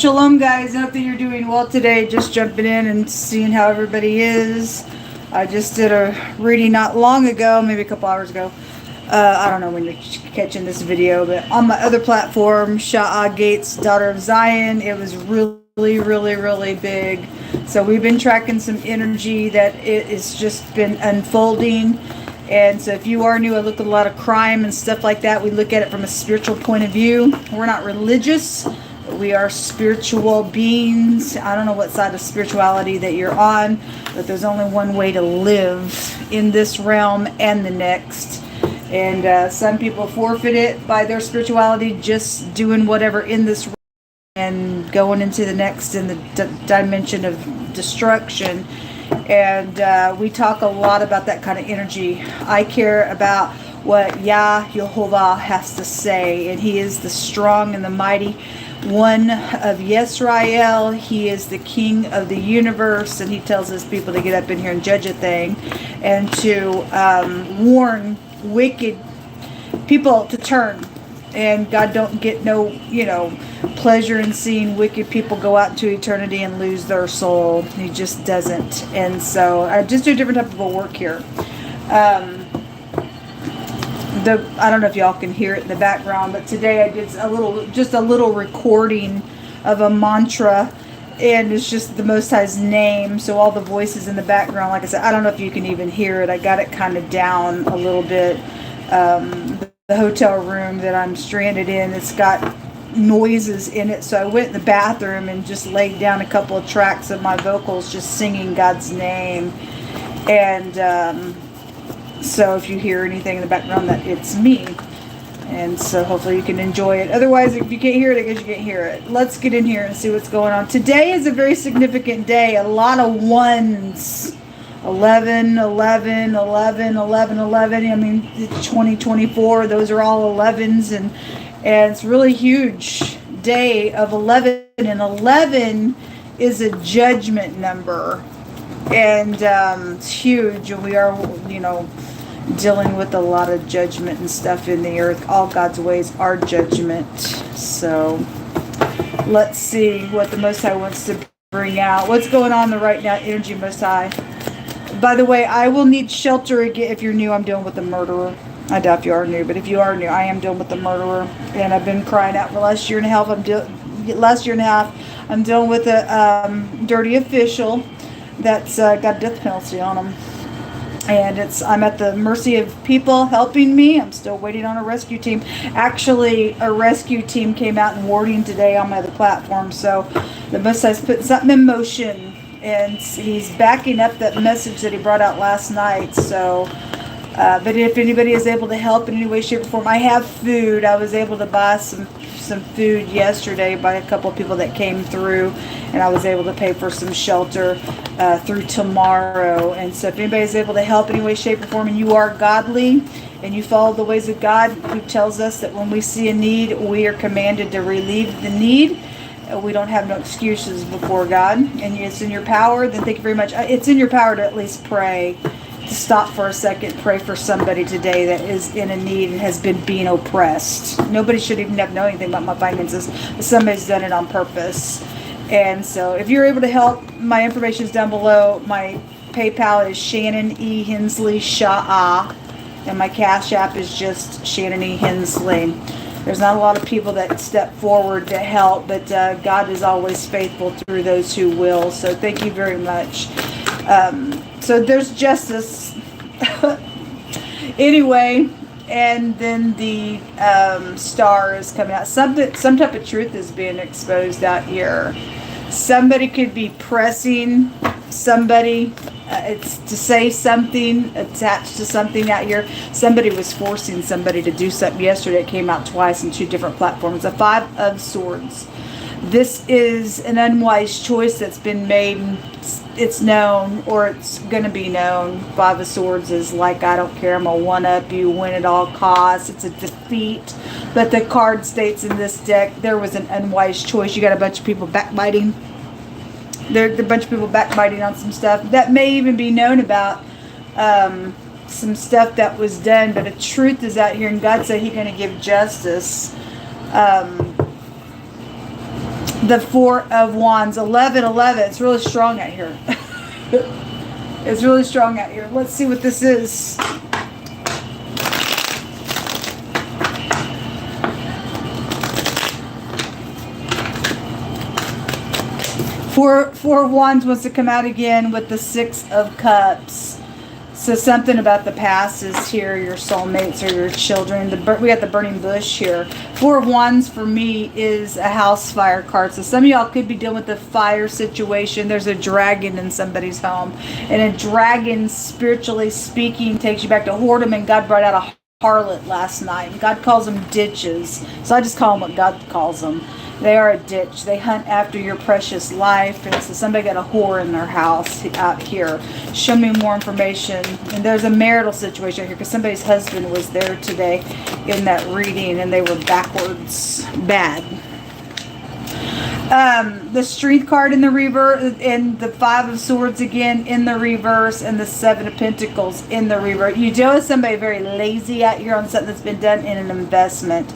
Shalom, guys. I hope that you're doing well today. Just jumping in and seeing how everybody is. I just did a reading not long ago, maybe a couple hours ago. I don't know when you're catching this video, but on my other platform, Sha'ah Gates, Daughter of Zion, it was really big. So we've been tracking some energy that it's just been unfolding. And so if you are new, I look at a lot of crime and stuff like that. We look at it from a spiritual point of view. We're not religious. We are spiritual beings. I don't know what side of spirituality that you're on, but there's only one way to live in this realm and the next. And some people forfeit it by their spirituality, just doing whatever in this realm and going into the next in the dimension of destruction. And we talk a lot about that kind of energy. I care about what YHVH has to say, and he is the strong and the mighty one of Yisrael. He is the king of the universe, and he tells his people to get up in here and judge a thing and to warn wicked people to turn. And God don't get no, pleasure in seeing wicked people go out into eternity and lose their soul. He just doesn't. And so I just do a different type of a work here. I don't know if y'all can hear it in the background, but today I did just a little recording of a mantra, and it's just the Most High's name. So all the voices in the background, like I said, I don't know if you can even hear it. I got it kind of down a little bit. The hotel room that I'm stranded in, it's got noises in it, so I went in the bathroom and just laid down a couple of tracks of my vocals just singing God's name. And so if you hear anything in the background, that it's me. And so hopefully you can enjoy it. Otherwise, if you can't hear it, I guess you can't hear it. Let's get in here and see what's going on. Today is a very significant day. A lot of ones. 11, 11, 11, 11, 11. I mean, it's 2024. Those are all 11s. And it's really huge day of 11. And 11 is a judgment number. And it's huge. And we are, dealing with a lot of judgment and stuff in the earth. All God's ways are judgment. So let's see what the Most High wants to bring out. What's going on the right now energy, Most High? By the way, I will need shelter again. If you're new, I'm dealing with the murderer. I doubt if you are new, but if you are new, I am dealing with the murderer. And I've been crying out for the last year and a half. I'm dealing with a dirty official that's got death penalty on him. And I'm at the mercy of people helping me. I'm still waiting on a rescue team. Actually, a rescue team came out in warding today on my other platform. So the Most High's putting something in motion. And he's backing up that message that he brought out last night. So, but if anybody is able to help in any way, shape, or form, I have food. I was able to buy some food yesterday by a couple of people that came through, and I was able to pay for some shelter through tomorrow. And so if anybody is able to help in any way, shape, or form, and you are godly and you follow the ways of God, who tells us that when we see a need, we are commanded to relieve the need. We don't have no excuses before God, and it's in your power. Then thank you very much. It's in your power to at least pray, to stop for a second, pray for somebody today that is in a need and has been being oppressed. Nobody should even have known anything about my finances, but somebody's done it on purpose. And so if you're able to help, my information is down below. My PayPal is Shannon E. Hensley Sha'ah, and my CASH.APP is just Shannon E. Hensley. There's not a lot of people that step forward to help, but God is always faithful through those who will. So thank you very much. So there's justice. Anyway, and then the star is coming out. Some type of truth is being exposed out here. Somebody could be pressing somebody. It's to say something attached to something out here. Somebody was forcing somebody to do something yesterday. It came out twice in two different platforms. The 5 of Swords. This is an unwise choice that's been made. It's known, or it's going to be known. 5 of Swords is like, I don't care, I'm going to one-up you, win at all costs. It's a defeat. But the card states in this deck, there was an unwise choice. You got a bunch of people backbiting. There's a bunch of people backbiting on some stuff that may even be known about, some stuff that was done, but the truth is out here, and God said He's going to give justice. The Four of Wands, 1111. It's really strong out here. It's really strong out here. Let's see what this is. Four of Wands wants to come out again with the Six of Cups. So something about the past is here, your soulmates or your children. We got the burning bush here. Four of Wands for me is a house fire card. So some of y'all could be dealing with a fire situation. There's a dragon in somebody's home. And a dragon, spiritually speaking, takes you back to whoredom, and God brought out a harlot last night. And God calls them ditches. So I just call them what God calls them. They are a ditch. They hunt after your precious life. And so somebody got a whore in their house out here. Show me more information. And there's a marital situation here because somebody's husband was there today in that reading and they were backwards bad. The Strength card in the reverse, and the Five of Swords again in the reverse, and the Seven of Pentacles in the reverse. You deal with somebody very lazy out here on something that's been done in an investment.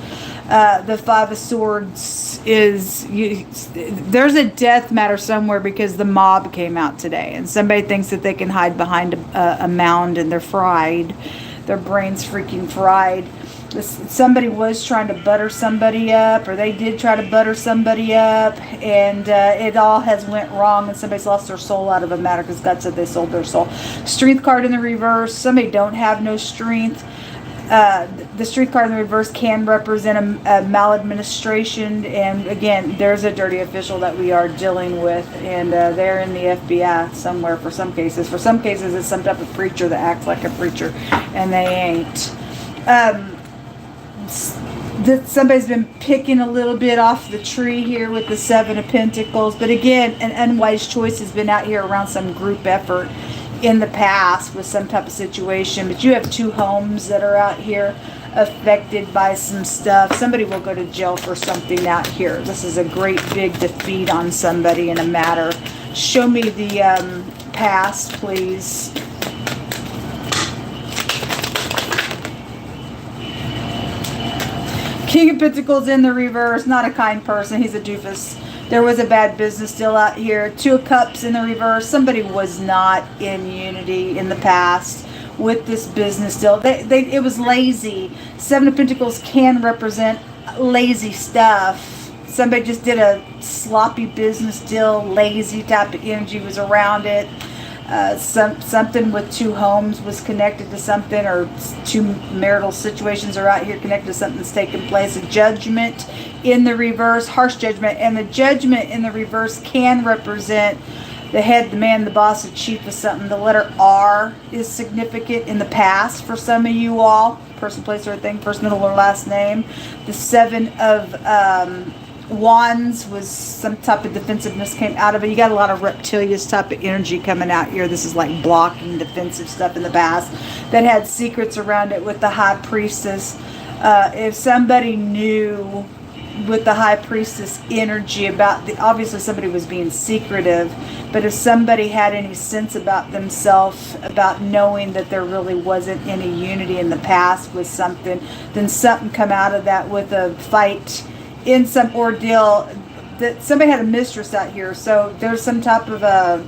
The Five of Swords is, there's a death matter somewhere because the mob came out today, and somebody thinks that they can hide behind a mound, and they're fried. Their brain's freaking fried. Somebody was trying to butter somebody up, or they did try to butter somebody up, and it all has went wrong, and somebody's lost their soul out of a matter because God said they sold their soul. Strength card in the reverse. Somebody don't have no strength. The Strength card in the reverse can represent a maladministration, and again, there's a dirty official that we are dealing with, and they're in the FBI somewhere for some cases. For some cases, it's some type of preacher that acts like a preacher, and they ain't. Somebody's been picking a little bit off the tree here with the Seven of Pentacles, but again, an unwise choice has been out here around some group effort in the past with some type of situation. But you have two homes that are out here affected by some stuff. Somebody will go to jail for something out here. This is a great big defeat on somebody in a matter. Show me the past, please. King of Pentacles in the reverse, not a kind person. He's a doofus. There was a bad business deal out here. Two of Cups in the reverse. Somebody was not in unity in the past with this business deal. It was lazy. Seven of Pentacles can represent lazy stuff. Somebody just did a sloppy business deal. Lazy type of energy was around it. Something with two homes was connected to something, or two marital situations are out here connected to something that's taken place. A judgment in the reverse, harsh judgment, and the judgment in the reverse can represent the head, the man, the boss, the chief of something. The letter R is significant in the past for some of you all. Person, place, or thing, first, middle, or last name. The Seven of Wands was some type of defensiveness came out of it. You got a lot of reptilian type of energy coming out here. This is like blocking defensive stuff in the past that had secrets around it with the High Priestess. If somebody knew with the High Priestess energy about obviously somebody was being secretive, but if somebody had any sense about themselves, about knowing that there really wasn't any unity in the past with something, then something come out of that with a fight in some ordeal. That somebody had a mistress out here, so there's some type of a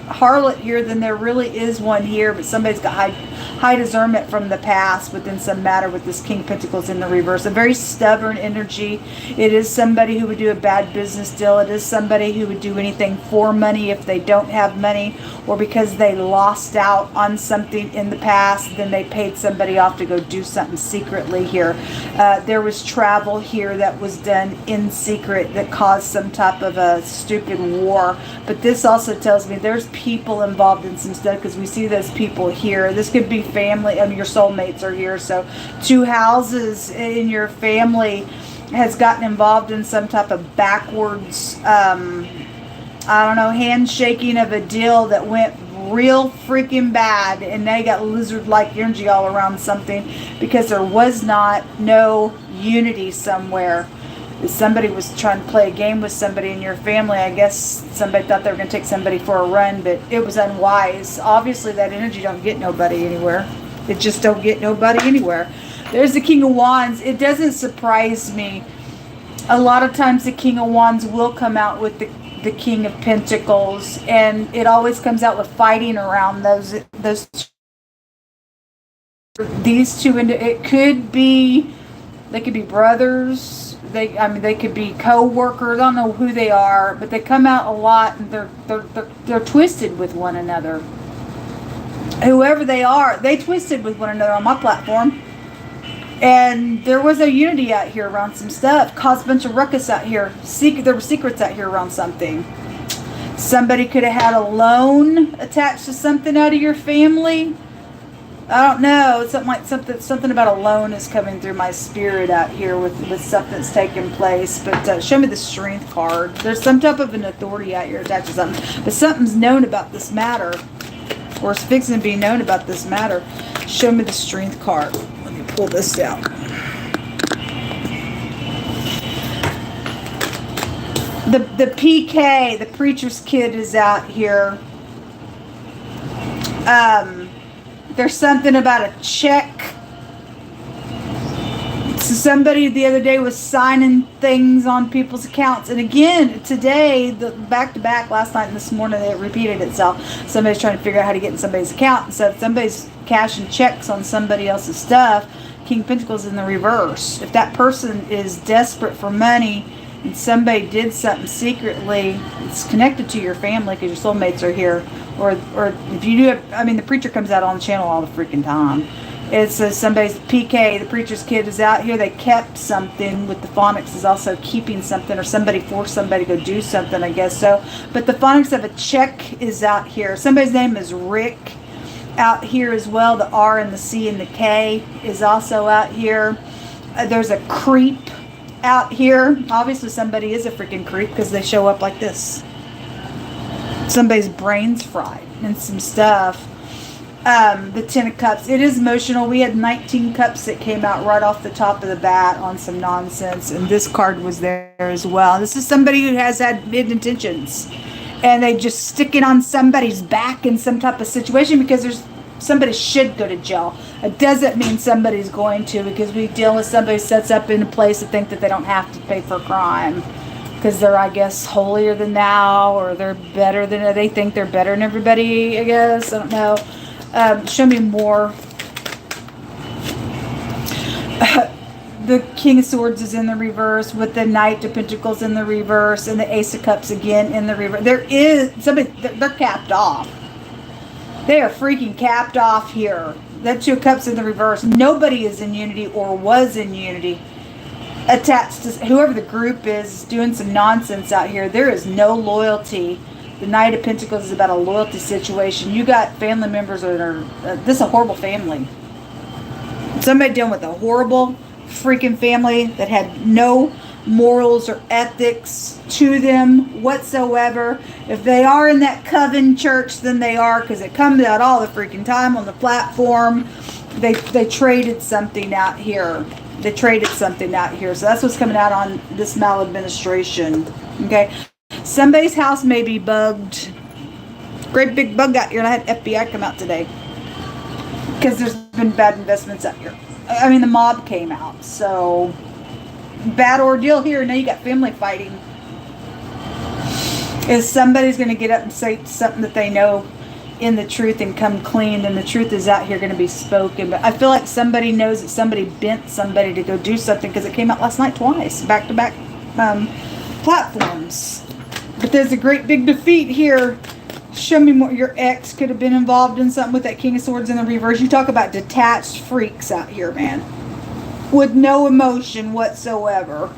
harlot here. Then there really is one here, but somebody's got high discernment from the past within some matter with this King of Pentacles in the reverse. A very stubborn energy. It is somebody who would do a bad business deal. It is somebody who would do anything for money if they don't have money, or because they lost out on something in the past, then they paid somebody off to go do something secretly here. There was travel here that was done in secret that caused some type of a stupid war. But this also tells me there's people involved in some stuff, because we see those people here. This could be family. I mean, your soulmates are here. So two houses in your family has gotten involved in some type of backwards, I don't know, handshaking of a deal that went real freaking bad, and they got lizard-like energy all around something because there was no unity somewhere. If somebody was trying to play a game with somebody in your family, I guess somebody thought they were going to take somebody for a run, but it was unwise. Obviously, that energy don't get nobody anywhere. It just don't get nobody anywhere. There's the King of Wands. It doesn't surprise me A lot of times the King of Wands will come out with the King of Pentacles, and it always comes out with fighting around these two. It could be, they could be brothers. They could be co-workers. I don't know who they are, but they come out a lot, and they're twisted with one another. Whoever they are, they twisted with one another on my platform. And there was a unity out here around some stuff. Caused a bunch of ruckus out here. There were secrets out here around something. Somebody could have had a loan attached to something out of your family. I don't know. Something about a loan is coming through my spirit out here with stuff that's taking place. But show me the Strength card. There's some type of an authority out here attached to something. But something's known about this matter. Or is fixing to be known about this matter. Show me the Strength card. Let me pull this down. The PK, the preacher's kid, is out here. There's something about a check. So somebody the other day was signing things on people's accounts. And again, today, back to back, last night and this morning, it repeated itself. Somebody's trying to figure out how to get in somebody's account. And so if somebody's cashing checks on somebody else's stuff, King of Pentacles in the reverse. If that person is desperate for money and somebody did something secretly, it's connected to your family because your soulmates are here. Or if you do have, the preacher comes out on the channel all the freaking time. It says somebody's PK, the preacher's kid, is out here. They kept something. With the phonics is also keeping something, or somebody forced somebody to go do something, I guess so. But the phonics of a check is out here. Somebody's name is Rick out here as well. The R and the C and the K is also out here. There's a creep out here. Obviously somebody is a freaking creep because they show up like this. Somebody's brain's fried and some stuff. The 10 of Cups. It is emotional. We had 19 cups that came out right off the top of the bat on some nonsense. And this card was there as well. This is somebody who has had hidden intentions. And they just stick it on somebody's back in some type of situation because somebody should go to jail. It doesn't mean somebody's going to, because we deal with somebody who sets up in a place to think that they don't have to pay for a crime. Because they're, I guess, holier than thou, or they think they're better than everybody, I guess. I don't know. Show me more. The King of Swords is in the reverse with the Knight of Pentacles in the reverse and the Ace of Cups again in the reverse. There is somebody, they're capped off. They are freaking capped off here. That Two of Cups in the reverse. Nobody is in unity or was in unity. Attached to whoever the group is doing some nonsense out here. There is no loyalty. The Knight of Pentacles is about a loyalty situation. You got family members that are... this is a horrible family. Somebody dealing with a horrible freaking family that had no morals or ethics to them whatsoever. If they are in that coven church, then they are, because it comes out all the freaking time on the platform. They traded something out here. They traded something out here. So that's what's coming out on this maladministration. Okay. Somebody's house may be bugged. Great big bug out here. And I had FBI come out today. Because there's been bad investments out here. The mob came out. So, bad ordeal here. Now you got family fighting. Is somebody's going to get up and say something that they know in the truth and come clean, and the truth is out here going to be spoken. But I feel like somebody knows that somebody bent somebody to go do something, because it came out last night twice, back-to-back platforms. But there's a great big defeat here. Show me more. Your ex could have been involved in something with that King of Swords in the reverse. You talk about detached freaks out here, man, with no emotion whatsoever.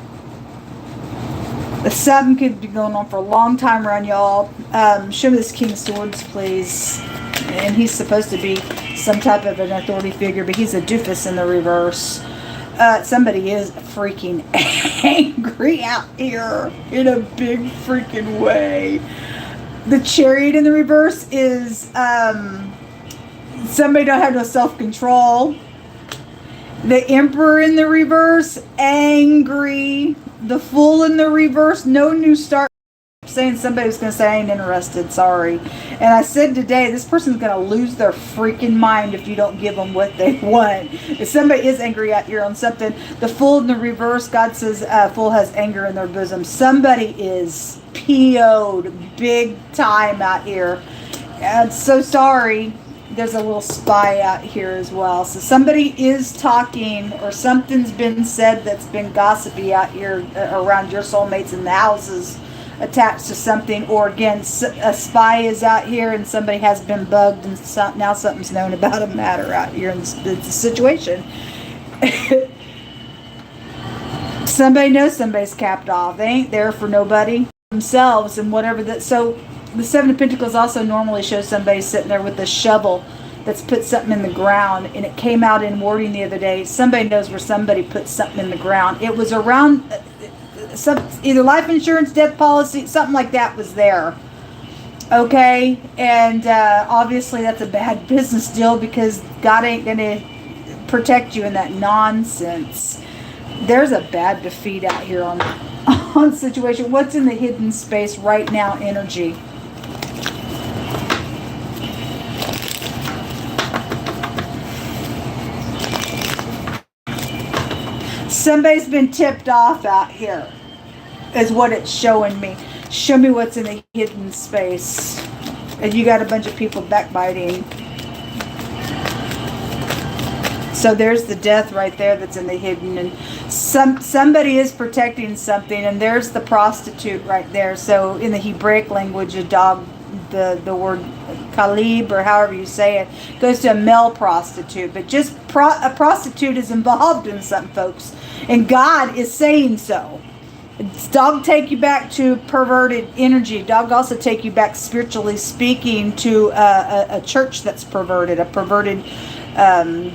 Something could be going on for a long time around y'all. Show me this King of Swords, please. And he's supposed to be some type of an authority figure, but he's a doofus in the reverse. Somebody is freaking angry out here in a big freaking way. The Chariot in the reverse is somebody don't have no self-control. The Emperor in the reverse, angry. The Fool in the reverse, no new start. saying somebody was going to say, I ain't interested, sorry. And I said today, this person's going to lose their freaking mind if you don't give them what they want. If somebody is angry at you on something, the Fool in the reverse, God says, Fool has anger in their bosom. Somebody is PO'd big time out here. And so sorry. There's a little spy out here as well. So somebody is talking, or something's been said that's been gossipy out here around your soulmates in the houses attached to something. Or again, a spy is out here and somebody has been bugged, and now something's known about a matter out here in the situation. Somebody knows somebody's capped off. They ain't there for nobody themselves and whatever that. So the Seven of Pentacles also normally shows somebody sitting there with a shovel that's put something in the ground, and it came out in wording the other day. Somebody knows where somebody put something in the ground. It was around either life insurance, death policy, something like that was there. Okay, and obviously that's a bad business deal because God ain't going to protect you in that nonsense. There's a bad defeat out here on situation. What's in the hidden space right now? Energy. Somebody's been tipped off out here, is what it's showing me. Show me what's in the hidden space. And you got a bunch of people backbiting. So there's the death right there that's in the hidden. And somebody is protecting something. And there's the prostitute right there. So in the Hebraic language, a dog, the word Kalib, or however you say it, goes to a male prostitute. But just a prostitute is involved in something, folks. And God is saying so. Dog take you back to perverted energy. Dog also take you back, spiritually speaking, to a church that's perverted, a perverted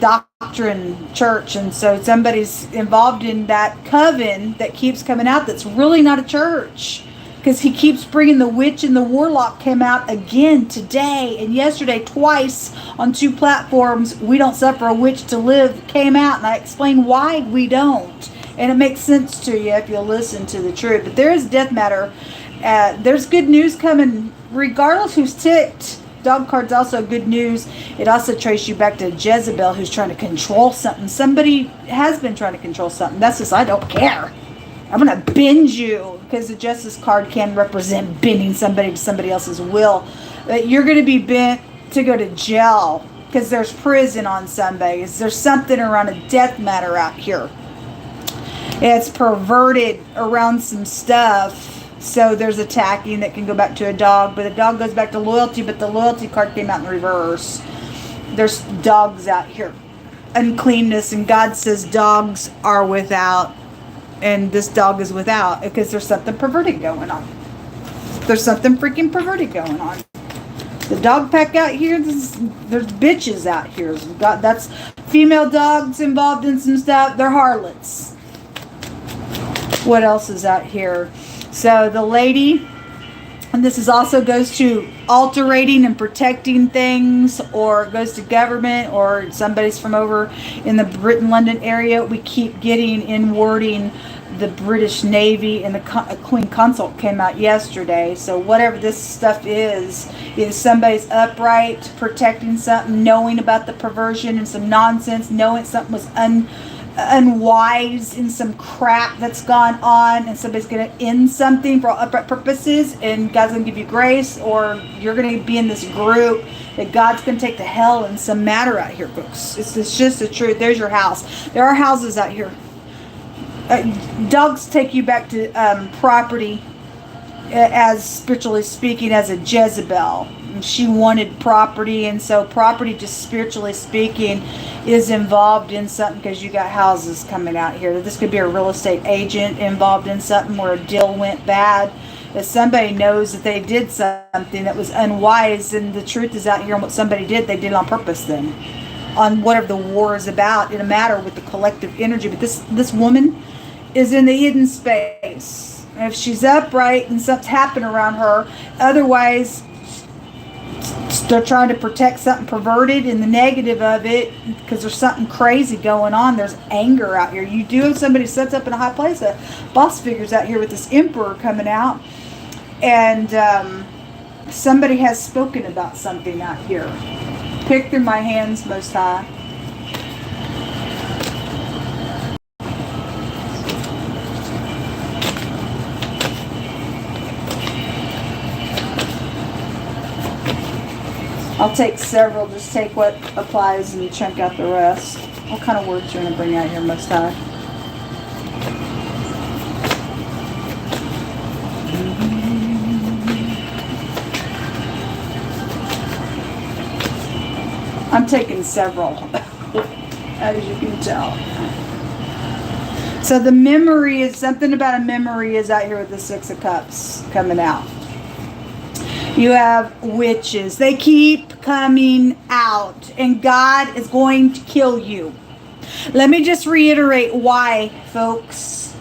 doctrine church. And so somebody's involved in that coven that keeps coming out that's really not a church. Because he keeps bringing the witch and the warlock came out again today and yesterday twice on 2 platforms. We Don't Suffer a Witch to Live came out, and I explain why we don't. And it makes sense to you if you listen to the truth. But there is death matter. There's good news coming regardless who's ticked. Dog card's also good news. It also traces you back to Jezebel, who's trying to control something. Somebody has been trying to control something. That's just, I don't care. I'm going to bend you, because the Justice card can represent bending somebody to somebody else's will. You're going to be bent to go to jail because there's prison on Sundays. There's something around a death matter out here. It's perverted around some stuff. So there's attacking that can go back to a dog, but the dog goes back to loyalty, but the loyalty card came out in reverse. There's dogs out here. Uncleanness, and God says dogs are without. And this dog is without because there's something perverted going on. There's something freaking perverted going on. The dog pack out here, there's bitches out here. That's female dogs involved in some stuff. They're harlots. What else is out here? So the lady, and this is also goes to alterating and protecting things, or it goes to government, or somebody's from over in the Britain, London area. We keep getting in wording the British Navy, and the Queen Consort came out yesterday. So whatever this stuff is somebody's upright, protecting something, knowing about the perversion and some nonsense, knowing something was unwise in some crap that's gone on, and somebody's going to end something for all upright purposes, and God's going to give you grace, or you're going to be in this group that God's going to take to hell in some matter out here, folks. It's just the truth. There's your house. There are houses out here. Dogs take you back to property, as spiritually speaking, as a Jezebel. She wanted property, and so property, just spiritually speaking, is involved in something, because you got houses coming out here. This could be a real estate agent involved in something where a deal went bad. If somebody knows that they did something that was unwise, and the truth is out here on what somebody did, they did it on purpose then. On whatever the war is about, in a matter with the collective energy. But this woman is in the hidden space. And if she's upright and something's happened around her, otherwise they're trying to protect something perverted in the negative of it, because there's something crazy going on. There's anger out here. You do have somebody sets up in a high place. A boss figures out here with this emperor coming out. And somebody has spoken about something out here. Pick through my hands, Most High. I'll take several, just take what applies and chunk out the rest. What kind of words you're going to bring out here, Most High? I'm taking several, as you can tell. So the memory is, something about a memory is out here with the Six of Cups coming out. You have witches. They keep coming out, and God is going to kill you. Let me just reiterate why, folks.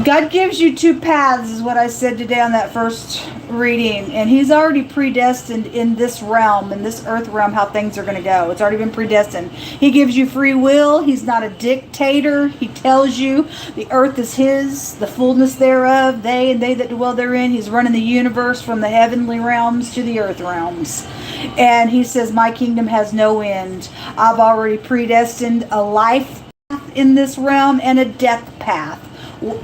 God gives you two paths, is what I said today on that first reading, and He's already predestined in this realm, in this earth realm, how things are going to go. It's already been predestined. He gives you free will. He's not a dictator. He tells you the earth is His, the fullness thereof, they and they that dwell therein. He's running the universe from the heavenly realms to the earth realms. And He says, my kingdom has no end. I've already predestined a life path in this realm and a death path.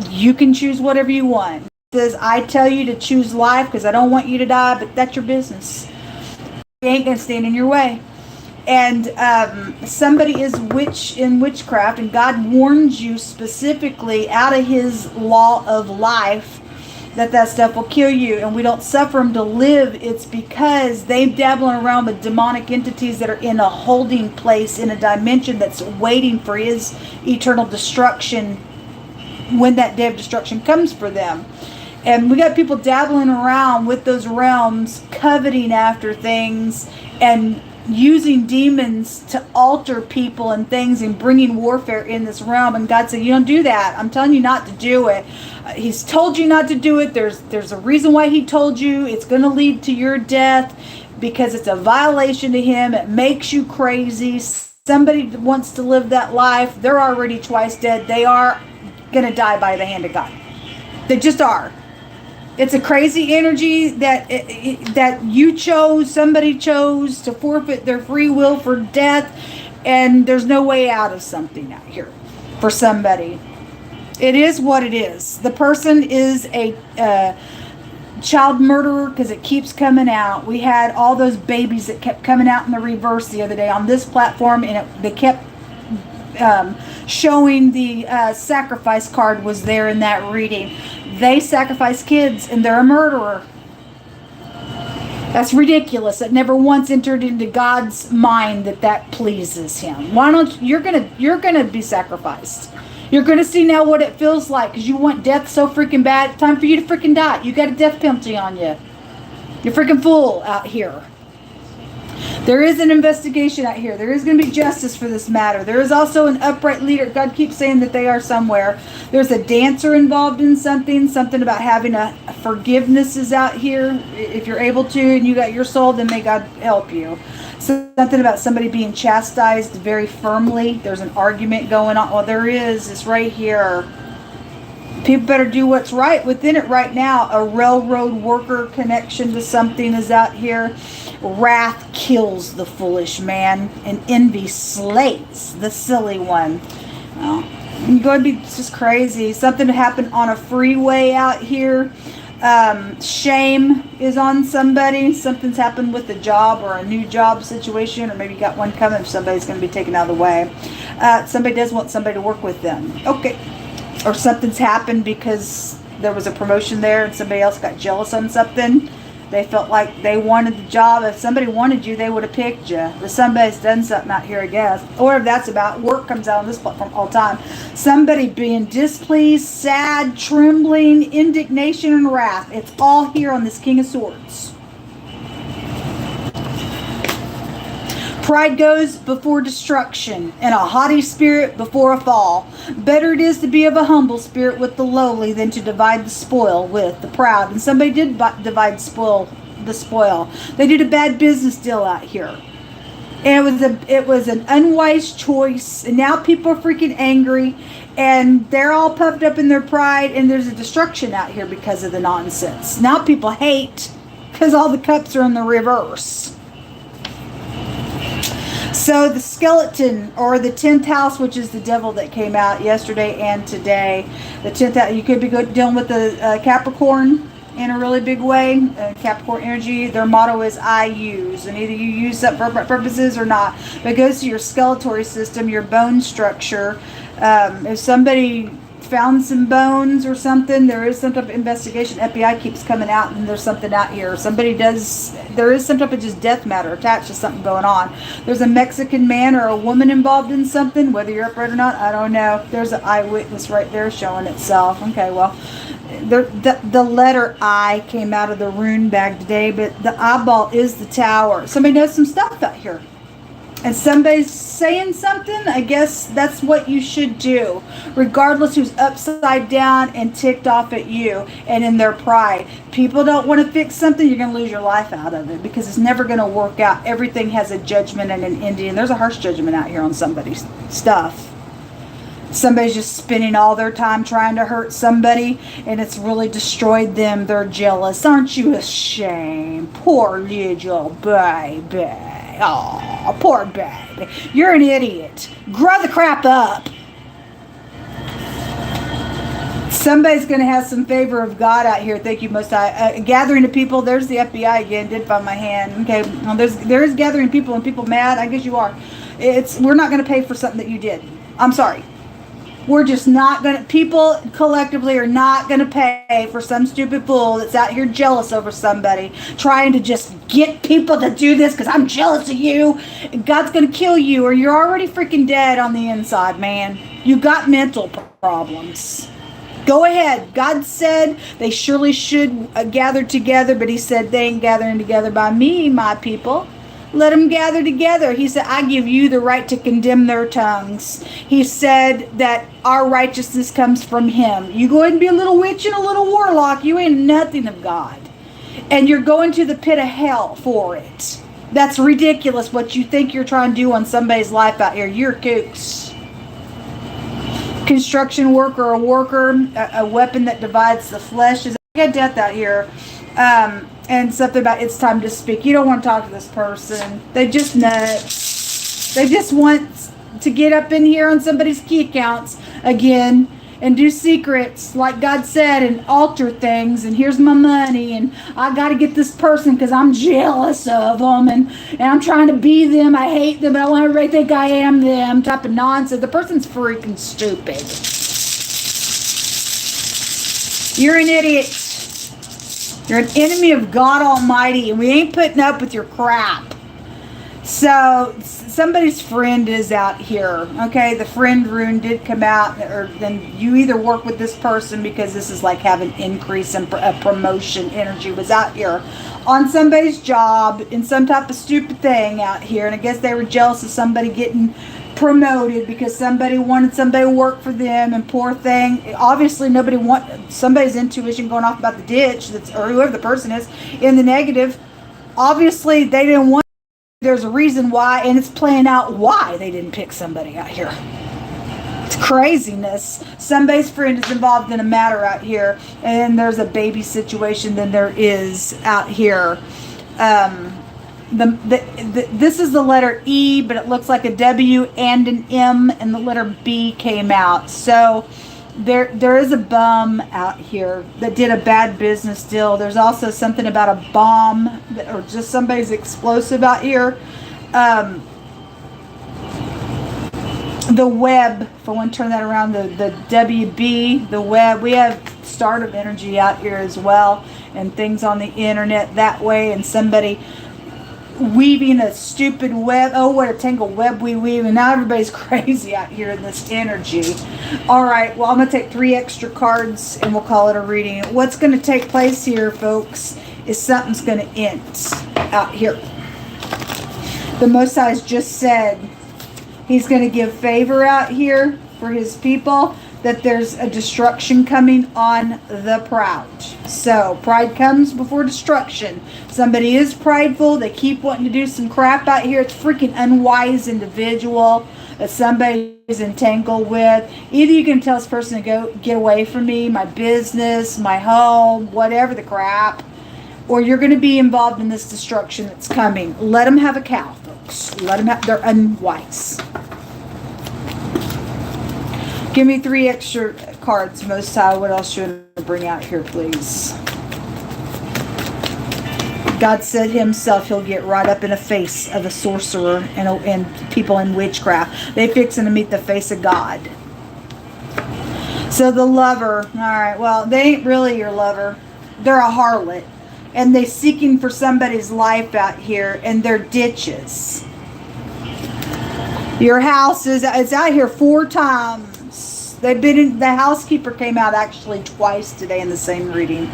You can choose whatever you want. It says, I tell you to choose life because I don't want you to die, but that's your business. You ain't going to stand in your way. And somebody is in witchcraft, and God warns you specifically out of His law of life that stuff will kill you, and we don't suffer them to live. It's because they've dabbling around with demonic entities that are in a holding place in a dimension that's waiting for His eternal destruction when that day of destruction comes for them. And we got people dabbling around with those realms, coveting after things and using demons to alter people and things and bringing warfare in this realm. And God said, you don't do that. I'm telling you not to do it. He's told you not to do it. There's a reason why He told you. It's going to lead to your death because it's a violation to Him. It makes you crazy. Somebody wants to live that life. They're already twice dead. They are going to die by the hand of God. They just are. It's a crazy energy that you chose, somebody chose to forfeit their free will for death, and there's no way out of something out here for somebody. It is what it is. The person is a child murderer because it keeps coming out. We had all those babies that kept coming out in the reverse the other day on this platform, and they kept showing the sacrifice card was there in that reading. They sacrifice kids, and they're a murderer. That's ridiculous. That never once entered into God's mind that pleases Him. Why don't you're gonna be sacrificed? You're gonna see now what it feels like because you want death so freaking bad. Time for you to freaking die. You got a death penalty on you. You're freaking fool out here. There is an investigation out here. There is going to be justice for this matter. There is also an upright leader. God keeps saying that they are somewhere. There's a dancer involved in something about having a forgiveness is out here. If you're able to and you got your soul, then may God help you. So something about somebody being chastised very firmly. There's an argument going on. Well, there is. It's right here. People better do what's right within it right now. A railroad worker connection to something is out here. Wrath kills the foolish man, and envy slays the silly one. Well, you're going to be just crazy. Something happened on a freeway out here. Shame is on somebody. Something's happened with a job or a new job situation, or maybe you got one coming. Somebody's going to be taken out of the way. Somebody does want somebody to work with them. Okay. Or something's happened because there was a promotion there and somebody else got jealous on something. They felt like they wanted the job. If somebody wanted you, they would have picked you. But somebody's done something out here, I guess. Or if that's about work comes out on this platform all the time. Somebody being displeased, sad, trembling, indignation, and wrath. It's all here on this King of Swords. Pride goes before destruction, and a haughty spirit before a fall. Better it is to be of a humble spirit with the lowly than to divide the spoil with the proud. And somebody did divide the spoil. They did a bad business deal out here. And it was an unwise choice, and now people are freaking angry, and they're all puffed up in their pride, and there's a destruction out here because of the nonsense. Now people hate because all the cups are in the reverse. So the skeleton, or the 10th house, which is the devil that came out yesterday and today. The 10th house, you could be dealing with the Capricorn in a really big way. Capricorn energy, their motto is I use. And either you use that for purposes or not. But it goes to your skeletal system, your bone structure. If somebody found some bones or something, there is some type of investigation. FBI keeps coming out, and there's something out here. There is some type of just death matter attached to something going on. There's a Mexican man or a woman involved in something, whether you're upright or not, I don't know. There's an eyewitness right there showing itself. Okay, well, the letter I came out of the rune bag today, but the eyeball is the tower. Somebody knows some stuff out here. And somebody's saying something, I guess that's what you should do. Regardless who's upside down and ticked off at you and in their pride. People don't want to fix something, you're going to lose your life out of it. Because it's never going to work out. Everything has a judgment and an ending. And there's a harsh judgment out here on somebody's stuff. Somebody's just spending all their time trying to hurt somebody, and it's really destroyed them. They're jealous. Aren't you ashamed? Poor little baby. Oh, poor baby. You're an idiot. Grow the crap up. Somebody's going to have some favor of God out here. Thank you, Most High. Gathering of people. There's the FBI again. Did find my hand. Okay. Well, there is gathering people, and people mad. I guess you are. We're not going to pay for something that you did. I'm sorry. We're just not going to, people collectively are not going to pay for some stupid fool that's out here jealous over somebody, trying to just get people to do this because I'm jealous of you. God's going to kill you, or you're already freaking dead on the inside, man. You got mental problems. Go ahead. God said they surely should gather together, but he said they ain't gathering together by me, my people. Let them gather together. He said, I give you the right to condemn their tongues. He said that our righteousness comes from him. You go ahead and be a little witch and a little warlock. You ain't nothing of God. And you're going to the pit of hell for it. That's ridiculous what you think you're trying to do on somebody's life out here. You're kooks. Construction worker, a worker, a weapon that divides the flesh. I got death out here. And something about it's time to speak. You don't want to talk to this person. They just nuts. They just want to get up in here on somebody's key accounts again and do secrets like God said and alter things. And here's my money. And I got to get this person because I'm jealous of them. And I'm trying to be them. I hate them. But I want everybody to think I am them. Type of nonsense. The person's freaking stupid. You're an idiot. You're an enemy of God Almighty, and we ain't putting up with your crap. So, somebody's friend is out here, okay? The friend rune did come out, or then you either work with this person because this is like having increase in promotion energy was out here on somebody's job in some type of stupid thing out here, and I guess they were jealous of somebody getting promoted because somebody wanted somebody to work for them, and poor thing, obviously nobody somebody's intuition going off about the ditch, or whoever the person is in the negative. Obviously they didn't want, there's a reason why, and it's playing out why they didn't pick somebody out here. It's craziness. Somebody's friend is involved in a matter out here, and there's a baby situation than there is out here. This is the letter E, but it looks like a W and an M, and the letter B came out. So there is a bum out here that did a bad business deal. There's also something about a bomb or just somebody's explosive out here. The web, if I want to turn that around, the WB, the web, we have stardom energy out here as well, and things on the internet that way, and somebody weaving a stupid web. Oh, what a tangled web we weave, and now everybody's crazy out here in this energy. All right, well, I'm going to take 3 extra cards, and we'll call it a reading. What's going to take place here, folks, is something's going to end out here. The Most High has just said he's going to give favor out here. for his people, that there's a destruction coming on the proud. So pride comes before destruction. Somebody is prideful. They keep wanting to do some crap out here. It's freaking unwise individual that somebody's entangled with. Either you can tell this person to go get away from me, my business, my home, whatever the crap, or you're going to be involved in this destruction that's coming. Let them have a cow, folks. Let them have. They're unwise. Give me 3 extra cards, Most High. What else should I bring out here, please? God said himself he'll get right up in the face of a sorcerer and people in witchcraft. They fixing to meet the face of God. So the lover, all right, well, they ain't really your lover. They're a harlot. And they're seeking for somebody's life out here, and they're ditches. Your house is out here 4 times. They've been in, the housekeeper came out actually twice today in the same reading.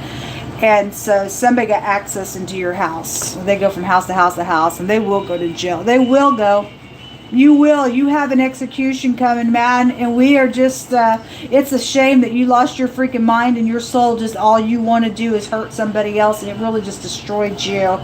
And so somebody got access into your house. They go from house to house to house, and they will go to jail. They will go. You will. You have an execution coming, man. And we are just, it's a shame that you lost your freaking mind and your soul. Just all you want to do is hurt somebody else, and it really just destroyed you.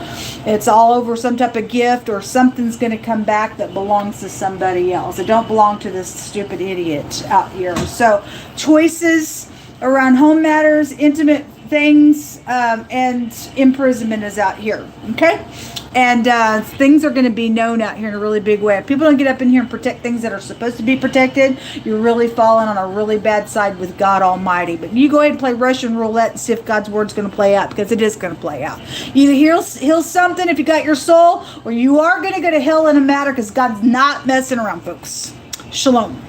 It's all over some type of gift, or something's going to come back that belongs to somebody else. It don't belong to this stupid idiot out here. So choices around home matters, intimate things, and imprisonment is out here. Okay? And things are going to be known out here in a really big way. If people don't get up in here and protect things that are supposed to be protected, you're really falling on a really bad side with God Almighty. But you go ahead and play Russian roulette and see if God's word's going to play out, because it is going to play out. Either heal something if you got your soul, or you are going to go to hell in a matter, because God's not messing around, folks. Shalom.